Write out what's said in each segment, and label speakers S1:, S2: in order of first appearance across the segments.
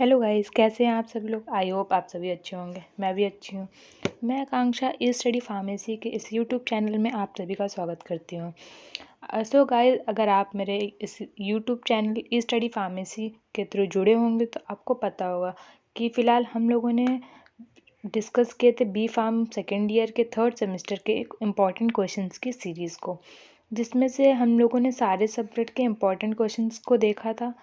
S1: Hello guys, कैसे हैं आप सभी लोग। आई होप आप सभी अच्छे होंगे। मैं भी अच्छी हूँ। मैं आकांक्षा ई स्टडी फार्मेसी के इस यूट्यूब चैनल में आप सभी का स्वागत करती हूँ। सो गाइस, अगर आप मेरे इस यूट्यूब चैनल ई स्टडी फार्मेसी के थ्रू जुड़े होंगे तो आपको पता होगा कि फ़िलहाल हम लोगों ने डिस्कस किए थे बी फार्म सेकेंड ईयर के थर्ड सेमेस्टर के एक इम्पॉर्टेंट क्वेश्चंस की सीरीज़ को, जिसमें से हम लोगों ने सारे सब्जेक्ट के इम्पॉर्टेंट क्वेश्चंस को देखा था।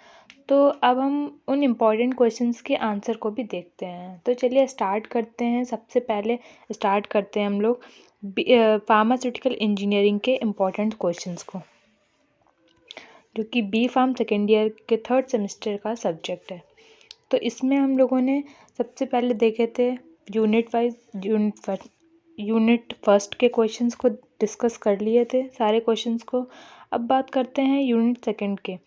S1: तो अब हम उन इम्पॉर्टेंट क्वेश्चंस के आंसर को भी देखते हैं। तो चलिए स्टार्ट करते हैं। सबसे पहले स्टार्ट करते हैं हम लोग फार्मास्यूटिकल इंजीनियरिंग के इम्पॉर्टेंट क्वेश्चंस को, जो कि बी फार्म सेकेंड ईयर के थर्ड सेमेस्टर का सब्जेक्ट है। तो इसमें हम लोगों ने सबसे पहले देखे थे यूनिट फर्स्ट के क्वेश्चंस को डिस्कस कर लिए थे सारे क्वेश्चंस को। अब बात करते हैं यूनिट सेकंड के।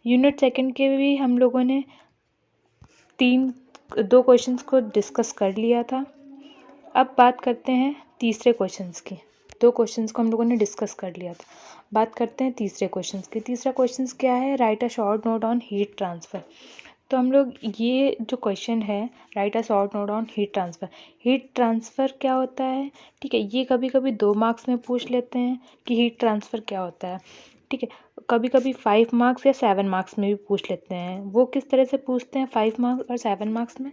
S1: यूनिट सेकंड के भी हम लोगों ने दो क्वेश्चंस को डिस्कस कर लिया था। अब बात करते हैं तीसरे क्वेश्चंस की। दो क्वेश्चंस को हम लोगों ने डिस्कस कर लिया था। बात करते हैं तीसरे क्वेश्चंस की। तीसरा क्वेश्चंस क्या है? Right a short note on heat transfer. तो हम लोग ये जो क्वेश्चन है, right a short note on heat transfer. Heat transfer क्या होता है? ठीक है, ये कभी कभी 2 मार्क्स में पूछ लेते हैं कि हीट ट्रांसफ़र क्या होता है। ठीक है, कभी कभी 5 मार्क्स या 7 मार्क्स में भी पूछ लेते हैं। वो किस तरह से पूछते हैं 5 मार्क्स और 7 मार्क्स में?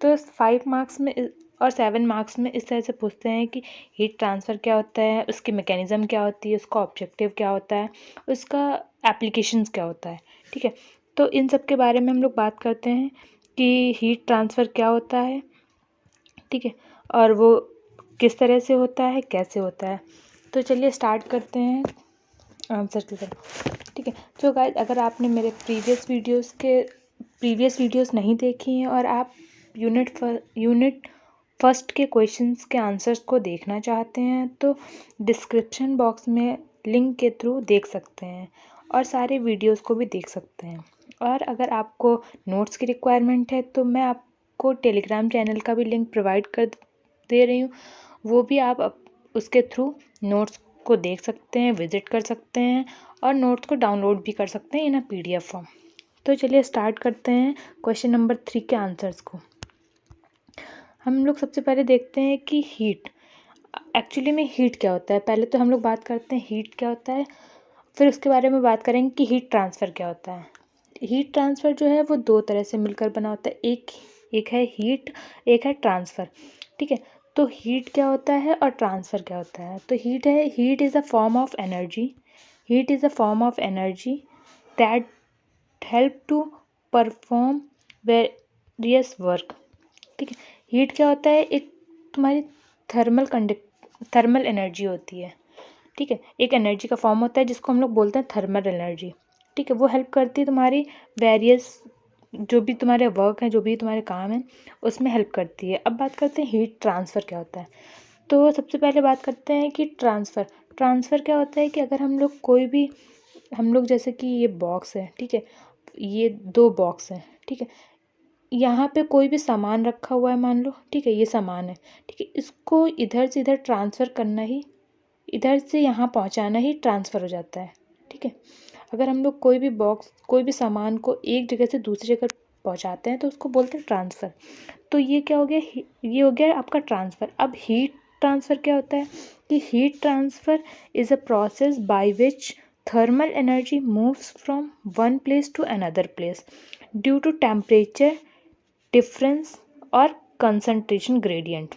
S1: तो 5 मार्क्स में और 7 मार्क्स में इस तरह से पूछते हैं कि हीट ट्रांसफ़र क्या होता है, उसकी मैकेनिज़्म क्या होती है, उसका ऑब्जेक्टिव क्या होता है, उसका एप्लीकेशंस क्या होता है। ठीक है, तो इन सब के बारे में हम लोग बात करते हैं कि हीट ट्रांसफ़र क्या होता है। ठीक है, और वो किस तरह से होता है, कैसे होता है। तो चलिए स्टार्ट करते हैं आंसर की तरफ। ठीक है, तो गाइस, अगर आपने मेरे प्रीवियस वीडियोस नहीं देखी हैं और आप यूनिट फर्स्ट के क्वेश्चंस के आंसर्स को देखना चाहते हैं तो डिस्क्रिप्शन बॉक्स में लिंक के थ्रू देख सकते हैं और सारे वीडियोस को भी देख सकते हैं। और अगर आपको नोट्स की रिक्वायरमेंट है तो मैं आपको टेलीग्राम चैनल का भी लिंक प्रोवाइड कर दे रही हूँ। वो भी आप उसके थ्रू नोट्स को देख सकते हैं, विज़िट कर सकते हैं और नोट्स को डाउनलोड भी कर सकते हैं इन PDF फॉर्म। तो चलिए स्टार्ट करते हैं क्वेश्चन नंबर 3 के आंसर्स को। हम लोग सबसे पहले देखते हैं कि हीट एक्चुअली में हीट क्या होता है। पहले तो हम लोग बात करते हैं हीट क्या होता है, फिर उसके बारे में बात करेंगे कि हीट ट्रांसफ़र क्या होता है। हीट ट्रांसफ़र जो है वो 2 तरह से मिलकर बना होता है। एक है हीट, एक है ट्रांसफ़र। ठीक है, तो हीट क्या होता है और ट्रांसफ़र क्या होता है? तो heat is a form of energy. Heat is a form of energy that help to perform various work. ठीक है, हीट क्या होता है? एक तुम्हारी थर्मल एनर्जी होती है। ठीक है, एक एनर्जी का फॉर्म होता है जिसको हम लोग बोलते हैं थर्मल एनर्जी। ठीक है, वो हेल्प करती है तुम्हारी वेरियस जो भी तुम्हारे वर्क हैं, जो भी तुम्हारे काम हैं, उसमें हेल्प करती है। अब बात करते हैं हीट ट्रांसफ़र क्या होता है। तो सबसे पहले बात करते हैं कि ट्रांसफ़र क्या होता है कि अगर हम लोग जैसे कि ये बॉक्स है। ठीक है, ये 2 बॉक्स हैं। ठीक है, यहाँ पे कोई भी सामान रखा हुआ है, मान लो। ठीक है, ये सामान है। ठीक है, इसको इधर से इधर ट्रांसफ़र करना ही, इधर से यहाँ पहुँचाना ही ट्रांसफ़र हो जाता है। ठीक है, अगर हम लोग कोई भी सामान को एक जगह से दूसरी जगह पहुँचाते हैं तो उसको बोलते हैं ट्रांसफ़र। तो ये क्या हो गया? ये हो गया आपका ट्रांसफ़र। अब हीट ट्रांसफ़र क्या होता है कि heat transfer is a process by which thermal energy moves from one place to another place due to temperature difference और कंसंट्रेशन ग्रेडियंट।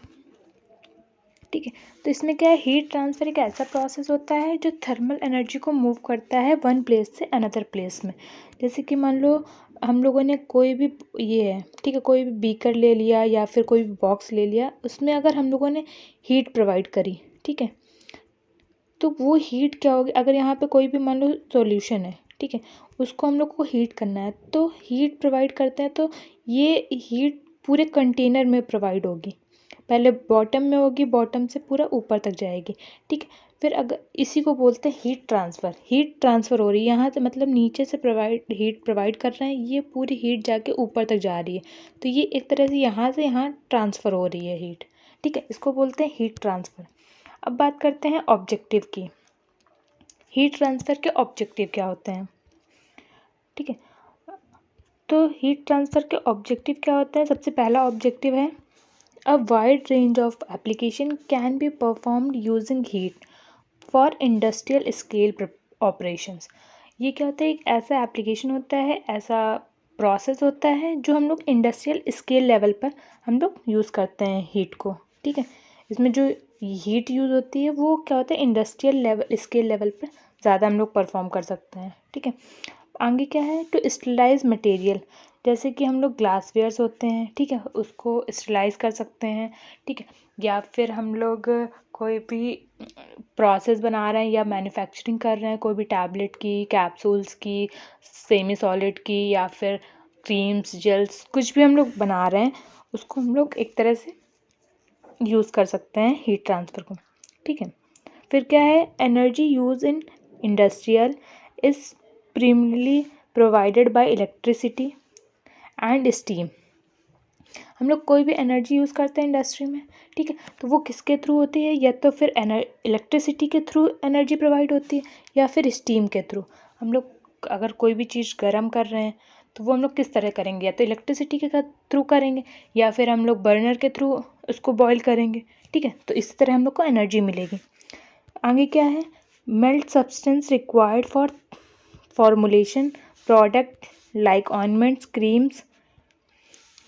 S1: ठीक है, तो इसमें क्या है? हीट ट्रांसफ़र एक ऐसा प्रोसेस होता है जो थर्मल एनर्जी को मूव करता है वन प्लेस से अनदर प्लेस में। जैसे कि मान लो हम लोगों ने कोई भी ये है, ठीक है, कोई भी बीकर ले लिया या फिर कोई भी बॉक्स ले लिया, उसमें अगर हम लोगों ने हीट प्रोवाइड करी। ठीक है, तो वो हीट क्या होगी? अगर यहाँ पे कोई भी मान लो सॉल्यूशन है। ठीक है, उसको हम लोग को हीट करना है तो हीट प्रोवाइड करते हैं। तो ये हीट पूरे कंटेनर में प्रोवाइड होगी। पहले बॉटम में होगी, बॉटम से पूरा ऊपर तक जाएगी। ठीक है, फिर अगर इसी को बोलते हैं हीट ट्रांसफ़र हो रही है यहाँ से, मतलब नीचे से हीट प्रोवाइड कर रहे हैं, ये पूरी हीट जाके ऊपर तक जा रही है। तो ये एक तरह से यहाँ ट्रांसफ़र हो रही है हीट। ठीक है, इसको बोलते हैं हीट ट्रांसफ़र। अब बात करते हैं ऑब्जेक्टिव की। हीट ट्रांसफ़र के ऑब्जेक्टिव क्या होते हैं? ठीक है, तो हीट ट्रांसफ़र के ऑब्जेक्टिव क्या होते हैं? सबसे पहला ऑब्जेक्टिव है a wide range of application can be performed using heat for industrial scale operations. ये क्या होता है? एक ऐसा एप्लीकेशन होता है, ऐसा प्रोसेस होता है जो हम लोग इंडस्ट्रियल स्केल लेवल पर हम लोग यूज़ करते हैं हीट को, ठीक है। इसमें जो हीट यूज़ होती है वो क्या होता है? इंडस्ट्रियल लेवल स्केल लेवल पर ज़्यादा हम लोग परफॉर्म कर सकते हैं, ठीक है। आगे क्या है? टू स्टरलाइज मटेरियल, जैसे कि हम लोग ग्लासवेयर्स होते हैं, ठीक है, उसको स्टरलाइज कर सकते हैं, ठीक है। या फिर हम लोग कोई भी प्रोसेस बना रहे हैं या मैन्युफैक्चरिंग कर रहे हैं, कोई भी टैबलेट की, कैप्सूल्स की, सेमी सॉलिड की, या फिर क्रीम्स, जेल्स, कुछ भी हम लोग बना रहे हैं उसको हम लोग एक तरह से यूज़ कर सकते हैं हीट ट्रांसफ़र को, ठीक है। फिर क्या है? Energy use in industrial is primarily provided by electricity and steam. हम लोग कोई भी एनर्जी यूज़ करते हैं इंडस्ट्री में, ठीक है, तो वो किसके थ्रू होती है? या तो फिर इलेक्ट्रिसिटी के थ्रू एनर्जी प्रोवाइड होती है या फिर स्टीम के थ्रू। हम लोग अगर कोई भी चीज़ गर्म कर रहे हैं तो वो हम लोग किस तरह करेंगे? या तो इलेक्ट्रिसिटी के थ्रू करेंगे या फिर हम लोग बर्नर के थ्रू उसको बॉयल करेंगे, ठीक है। तो इस तरह हम लोग को एनर्जी मिलेगी। आगे क्या है? Melt substance required for formulation product like ointments, creams,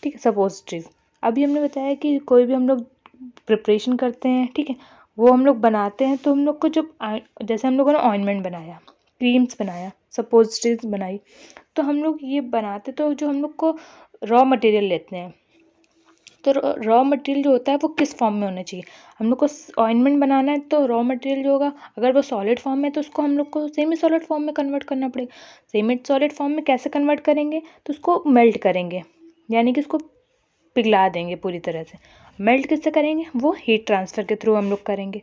S1: ठीक है, सपोजिटरीज। अभी हमने बताया कि कोई भी हम लोग प्रिपरेशन करते हैं, ठीक है, वो हम लोग बनाते हैं तो हम लोग को जब जैसे हम लोगों ने ऑइंटमेंट बनाया, क्रीम्स बनाया, सपोजिटरीज बनाई, तो हम लोग ये बनाते तो जो हम लोग को रॉ मटेरियल लेते हैं, तो रॉ मटेरियल जो होता है वो किस फॉर्म में होना चाहिए? हम लोग को ऑइंटमेंट बनाना है तो रॉ मटेरियल जो होगा अगर वो सॉलिड फॉर्म में तो उसको हम लोग को सेमी सॉलिड फॉर्म में कन्वर्ट करना पड़ेगा। सेमी सॉलिड फॉर्म में कैसे कन्वर्ट करेंगे? तो उसको मेल्ट करेंगे, यानी कि उसको पिघला देंगे पूरी तरह से। मेल्ट किससे करेंगे? वो हीट ट्रांसफ़र के थ्रू हम लोग करेंगे,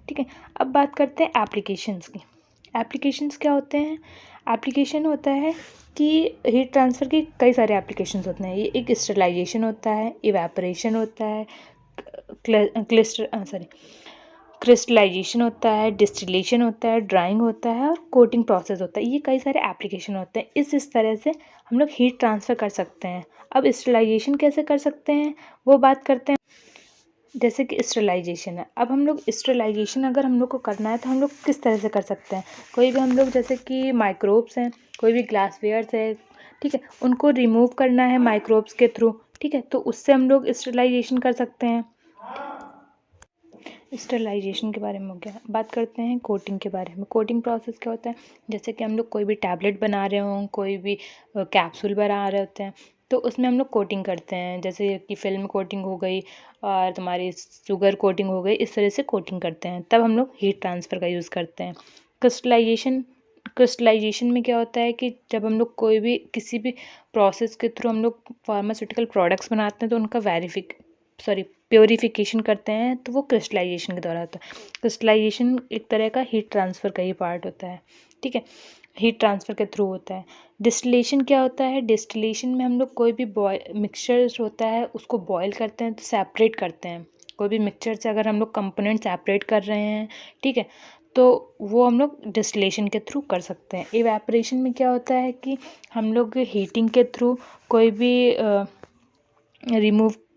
S1: ठीक है। अब बात करते हैं एप्लीकेशंस की। एप्लीकेशंस क्या होते हैं? एप्लीकेशन होता है कि हीट ट्रांसफ़र के कई सारे एप्लीकेशंस होते हैं। ये एक स्टरलाइजेशन होता है, इवेपोरेशन होता है, क्रिस्टलाइजेशन होता है, डिस्टिलेशन होता है, ड्राइंग होता है और कोटिंग प्रोसेस होता है। ये कई सारे एप्लीकेशन होते हैं। इस तरह से हम लोग हीट ट्रांसफ़र कर सकते हैं। अब स्टरलाइजेशन कैसे कर सकते हैं वो बात करते हैं। जैसे कि स्टरलाइजेशन है, अब हम लोग स्टरलाइजेशन अगर हम लोग को करना है तो हम लोग किस तरह से कर सकते हैं? कोई भी हम लोग जैसे कि माइक्रोब्स हैं, कोई भी ग्लासवेयर्स है, ठीक है, उनको रिमूव करना है माइक्रोब्स के थ्रू, ठीक है, तो उससे हम लोग स्टरलाइजेशन कर सकते हैं। स्टरलाइजेशन के बारे में हो गया। बात करते हैं कोटिंग के बारे में। कोटिंग प्रोसेस क्या होता है? जैसे कि हम लोग कोई भी टैबलेट बना रहे हों, कोई भी कैप्सूल बना रहे होते हैं, तो उसमें हम लोग कोटिंग करते हैं, जैसे कि फिल्म कोटिंग हो गई और तुम्हारी शुगर कोटिंग हो गई, इस तरह से कोटिंग करते हैं, तब हम लोग हीट ट्रांसफ़र का यूज़ करते हैं। क्रिस्टलाइजेशन में क्या होता है कि जब हम लोग कोई भी किसी भी प्रोसेस के थ्रू हम लोग फार्मास्यूटिकल प्रोडक्ट्स बनाते हैं तो उनका प्योरीफिकेशन करते हैं, तो वो क्रिस्टलाइजेशन के द्वारा होता है। क्रिस्टलाइजेशन एक तरह का हीट ट्रांसफ़र का ही पार्ट होता है, ठीक है, हीट ट्रांसफ़र के थ्रू होता है। डिस्टिलेशन क्या होता है? डिस्टिलेशन में हम लोग कोई भी मिक्सचर होता है उसको बॉयल करते हैं तो सेपरेट करते हैं। कोई भी मिक्सचर से अगर हम लोग कंपोनेंट सेपरेट कर रहे हैं, ठीक है, तो वो हम लोग डिस्टिलेशन के थ्रू कर सकते हैं। इवेपोरेशन में क्या होता है कि हम लोग हीटिंग के थ्रू कोई भी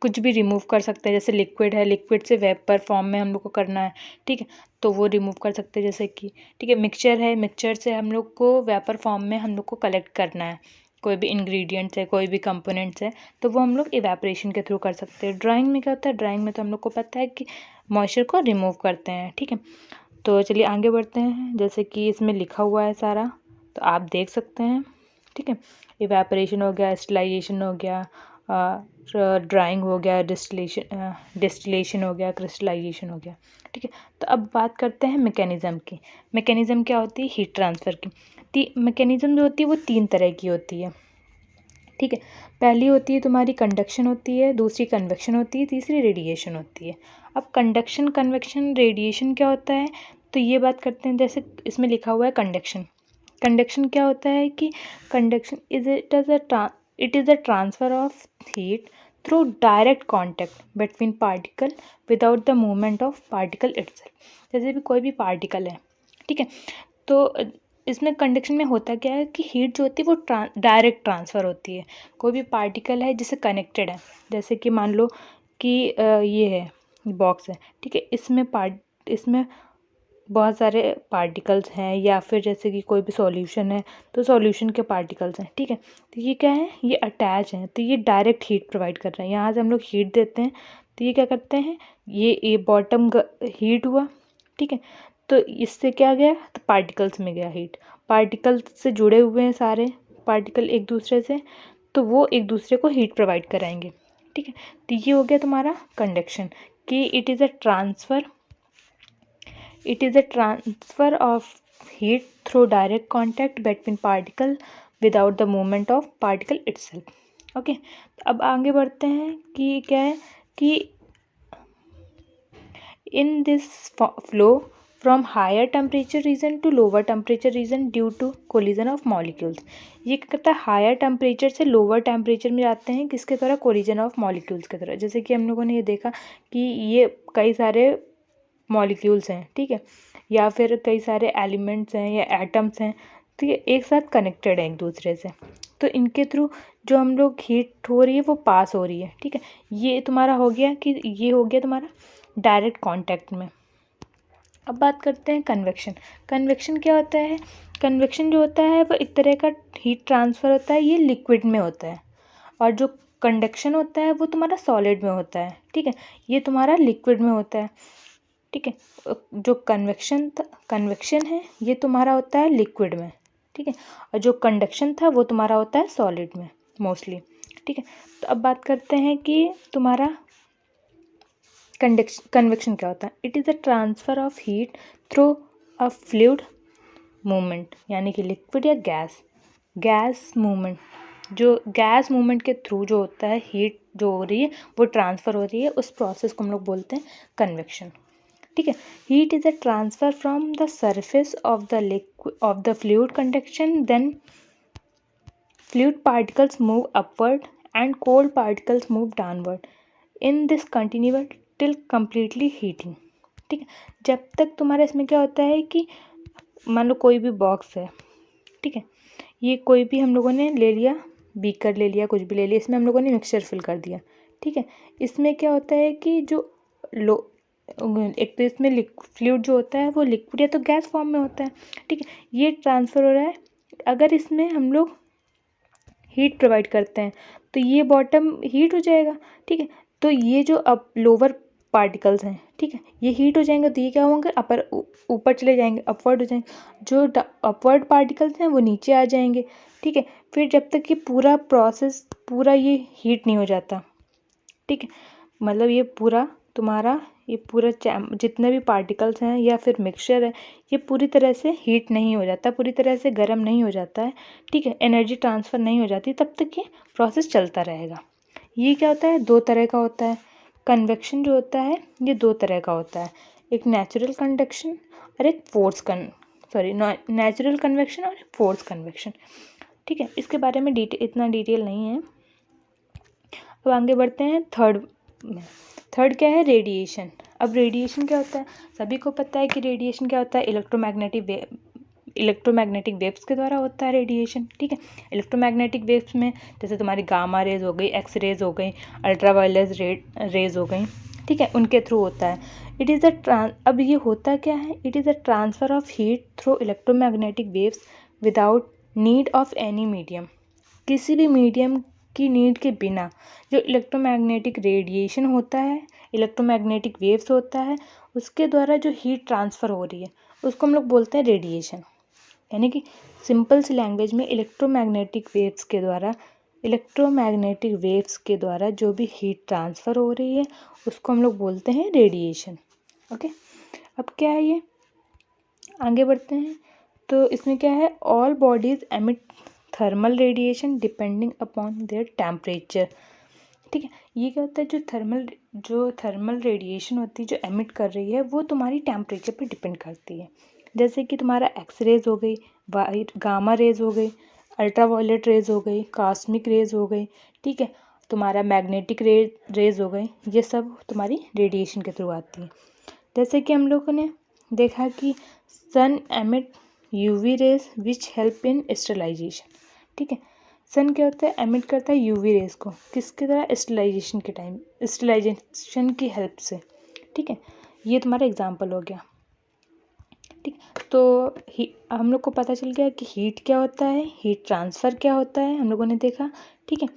S1: कुछ भी रिमूव कर सकते हैं। जैसे लिक्विड है, लिक्विड से वेपर फॉर्म में हम लोग को करना है, ठीक है, तो वो रिमूव कर सकते हैं। जैसे कि ठीक है, मिक्सचर है, मिक्सचर से हम लोग को वेपर फॉर्म में हम लोग को कलेक्ट करना है, कोई भी इंग्रेडिएंट्स है, कोई भी कंपोनेंट्स है, तो वो हम लोग इवेपोरेशन के थ्रू कर सकते हैं। ड्राइंग में क्या होता है? ड्राइंग में तो हम लोग को पता है कि मॉइस्चर को रिमूव करते हैं, ठीक है। तो चलिए आगे बढ़ते हैं। जैसे कि इसमें लिखा हुआ है सारा, तो आप देख सकते हैं, ठीक है। इवेपोरेशन हो गया, स्टरलाइजेशन हो गया, ड्राइंग हो गया, डिस्टिलेशन हो गया, क्रिस्टलाइजेशन हो गया, ठीक है। तो अब बात करते हैं मैकेनिज़्म की। मैकेनिज़्म क्या होती है? हीट ट्रांसफ़र की। मैकेनिज़्म जो होती है वो 3 तरह की होती है, ठीक है। पहली होती है तुम्हारी कंडक्शन होती है, दूसरी कन्वेक्शन होती है, तीसरी रेडिएशन होती है। अब कंडक्शन, कन्वेक्शन, रेडिएशन क्या होता है? तो ये बात करते हैं। जैसे इसमें लिखा हुआ है कंडक्शन। कंडक्शन क्या होता है कि conduction it is a transfer of heat through direct contact between particle without the movement of particle itself. जैसे भी कोई भी पार्टिकल है, ठीक है, तो इसमें कंडक्शन में होता क्या है कि हीट जो होती है वो डायरेक्ट ट्रांसफ़र होती है। कोई भी पार्टिकल है जिससे कनेक्टेड है, जैसे कि मान लो कि ये है, बॉक्स है, ठीक है, इसमें बहुत सारे पार्टिकल्स हैं, या फिर जैसे कि कोई भी सॉल्यूशन है तो सॉल्यूशन के पार्टिकल्स हैं, ठीक है। तो ये क्या है, ये अटैच हैं, तो ये डायरेक्ट हीट प्रोवाइड कर रहे हैं। यहाँ से हम लोग हीट देते हैं तो ये क्या करते हैं, ये बॉटम हीट हुआ, ठीक है। तो इससे क्या गया, तो पार्टिकल्स में गया हीट, पार्टिकल्स से जुड़े हुए हैं सारे पार्टिकल एक दूसरे से, तो वो एक दूसरे को हीट प्रोवाइड कराएंगे, ठीक है। तो ये हो गया तुम्हारा कंडक्शन, कि it is a transfer of heat through direct contact between particle without the movement of particle itself. Okay, अब आगे बढ़ते हैं कि क्या है कि in this flow from higher temperature region to lower temperature region due to collision of molecules. ये क्या करता है, हायर टेम्परेचर से लोअर टेम्परेचर में जाते हैं, किसके द्वारा, कोलिजन ऑफ मॉलिक्यूल्स के द्वारा। जैसे कि हम लोगों ने ये देखा कि ये कई सारे मॉलिक्यूल्स हैं, ठीक है, या फिर कई सारे एलिमेंट्स हैं या एटम्स हैं, तो ये एक साथ कनेक्टेड है एक दूसरे से, तो इनके थ्रू जो हम लोग हीट हो रही है वो पास हो रही है, ठीक है। ये तुम्हारा हो गया कि ये हो गया तुम्हारा डायरेक्ट कांटेक्ट में। अब बात करते हैं कन्वेक्शन। कन्वेक्शन क्या होता है, कन्वेक्शन जो होता है वो एक तरह का हीट ट्रांसफ़र होता है, ये लिक्विड में होता है, और जो कंडक्शन होता है वो तुम्हारा सॉलिड में होता है, ठीक है, ये तुम्हारा लिक्विड में होता है, ठीक है। जो कन्वेक्शन है ये तुम्हारा होता है लिक्विड में, ठीक है, और जो कंडक्शन था वो तुम्हारा होता है सॉलिड में मोस्टली, ठीक है। तो अब बात करते हैं कि तुम्हारा कन्वेक्शन क्या होता है। It is a transfer of heat through a fluid movement, यानी कि लिक्विड या गैस मूवमेंट, जो गैस मूवमेंट के थ्रू जो होता है हीट जो हो रही है वो ट्रांसफ़र हो रही है, उस प्रोसेस को हम लोग बोलते हैं कन्वेक्शन, ठीक है। Heat is a transfer from the surface of the fluid conduction, then fluid particles move upward and cold particles move downward in this continuous till completely heating, ठीक है। जब तक तुम्हारा इसमें क्या होता है कि मान लो कोई भी बॉक्स है, ठीक है, ये कोई भी हम लोगों ने ले लिया, बीकर ले लिया, कुछ भी ले लिया, इसमें हम लोगों ने मिक्सचर फिल कर दिया, ठीक है। इसमें क्या होता है कि जो एक तो इसमें फ्लूइड जो होता है वो लिक्विड या तो गैस फॉर्म में होता है, ठीक है, ये ट्रांसफ़र हो रहा है। अगर इसमें हम लोग हीट प्रोवाइड करते हैं तो ये बॉटम हीट हो जाएगा, ठीक है। तो ये जो अब लोअर पार्टिकल्स हैं, ठीक है, ये हीट हो जाएंगे, तो ये क्या होंगे, ऊपर चले जाएंगे, अपवर्ड हो जाएंगे, जो अपवर्ड पार्टिकल्स हैं वो नीचे आ जाएंगे, ठीक है। फिर जब तक ये पूरा प्रोसेस पूरा ये हीट नहीं हो जाता, ठीक है, मतलब ये पूरा तुम्हारा ये पूरा जितने भी पार्टिकल्स हैं या फिर मिक्सचर है, ये पूरी तरह से हीट नहीं हो जाता, पूरी तरह से गर्म नहीं हो जाता है, ठीक है, एनर्जी ट्रांसफ़र नहीं हो जाती, तब तक ये प्रोसेस चलता रहेगा। ये क्या होता है, दो तरह का होता है। कन्वेक्शन जो होता है ये दो तरह का होता है, एक नेचुरल कंडक्शन और एक नेचुरल कन्वेक्शन और फोर्स कन्वेक्शन, ठीक है। इसके बारे में इतना डिटेल नहीं है। अब आगे बढ़ते हैं थर्ड क्या है, रेडिएशन। अब रेडिएशन क्या होता है, सभी को पता है कि रेडिएशन क्या होता है, इलेक्ट्रोमैग्नेटिक वेव्स के द्वारा होता है रेडिएशन, ठीक है। इलेक्ट्रोमैग्नेटिक वेव्स में जैसे तुम्हारी गामा रेज हो गई, एक्स रेज हो गई, अल्ट्रावायलेट रेज हो गई, ठीक है, उनके थ्रू होता है। अब ये होता क्या है, it is a transfer of heat through electromagnetic waves without need of any medium, किसी भी मीडियम की नीड के बिना जो इलेक्ट्रोमैग्नेटिक रेडिएशन होता है, इलेक्ट्रोमैग्नेटिक वेव्स होता है, उसके द्वारा जो हीट ट्रांसफ़र हो रही है उसको हम लोग बोलते हैं रेडिएशन। यानी कि सिंपल सी लैंग्वेज में इलेक्ट्रोमैग्नेटिक वेव्स के द्वारा जो भी हीट ट्रांसफ़र हो रही है उसको हम लोग बोलते हैं रेडिएशन, ओके। अब क्या है ये, आगे बढ़ते हैं। तो इसमें क्या है, all bodies emit thermal radiation depending upon their temperature, ठीक है। ये क्या होता है, जो थर्मल रेडिएशन होती है जो एमिट कर रही है वो तुम्हारी टेम्परेचर पे डिपेंड करती है। जैसे कि तुम्हारा एक्स रेज हो गई, गामा रेज हो गई, अल्ट्रावायलेट रेज हो गई, कॉस्मिक रेज हो गई, ठीक है, तुम्हारा मैग्नेटिक रेज हो गई, ये सब तुम्हारी रेडिएशन के थ्रू आती है। जैसे कि हम लोगों ने देखा कि sun emit UV rays which help in sterilisation. ठीक है, सन क्या होता है, एमिट करता है यूवी रेज को, किसकी तरह, स्टेरिलाइजेशन के टाइम, स्टेरिलाइजेशन की हेल्प से। ठीक है, ये तुम्हारा एग्जाम्पल हो गया। ठीक, तो हम लोग को पता चल गया कि हीट क्या होता है, हीट ट्रांसफ़र क्या होता है, हम लोगों ने देखा। ठीक है,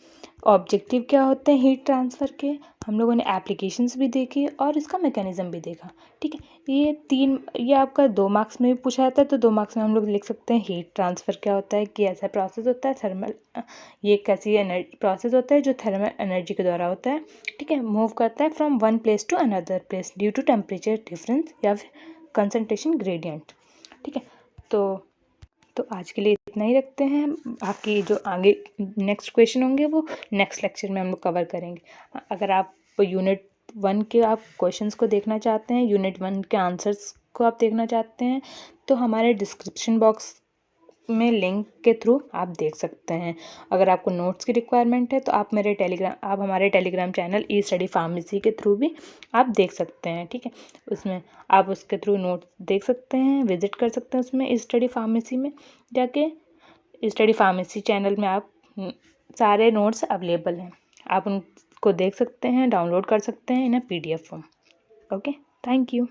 S1: ऑब्जेक्टिव क्या होते हैं हीट ट्रांसफ़र के, हम लोगों ने एप्लीकेशंस भी देखी और इसका मैकेनिज़्म भी देखा। ठीक है, ये आपका 2 मार्क्स में भी पूछा जाता है, तो 2 मार्क्स में हम लोग लिख सकते हैं हीट ट्रांसफ़र क्या होता है कि ऐसा प्रोसेस होता है थर्मल, ये एक ऐसी एनर्जी प्रोसेस होता है जो थर्मल एनर्जी के द्वारा होता है। ठीक है, मूव करता है from one place to another place due to temperature difference या फिर कंसंट्रेशन ग्रेडियंट। ठीक है, तो आज के लिए इतना ही रखते हैं। बाकी जो आगे नेक्स्ट क्वेश्चन होंगे वो नेक्स्ट लेक्चर में हम लोग कवर करेंगे। अगर आप यूनिट 1 के आप क्वेश्चंस को देखना चाहते हैं, यूनिट 1 के आंसर्स को आप देखना चाहते हैं, तो हमारे डिस्क्रिप्शन बॉक्स में लिंक के थ्रू आप देख सकते हैं। अगर आपको नोट्स की रिक्वायरमेंट है तो आप हमारे टेलीग्राम चैनल ई स्टडी फार्मेसी के थ्रू भी आप देख सकते हैं। ठीक है, उसमें आप उसके थ्रू नोट्स देख सकते हैं, विजिट कर सकते हैं उसमें ई स्टडी फार्मेसी में जाके। स्टडी फार्मेसी चैनल में आप सारे नोट्स अवेलेबल हैं, आप उनको देख सकते हैं, डाउनलोड कर सकते हैं इन PDF form. Okay, thank you.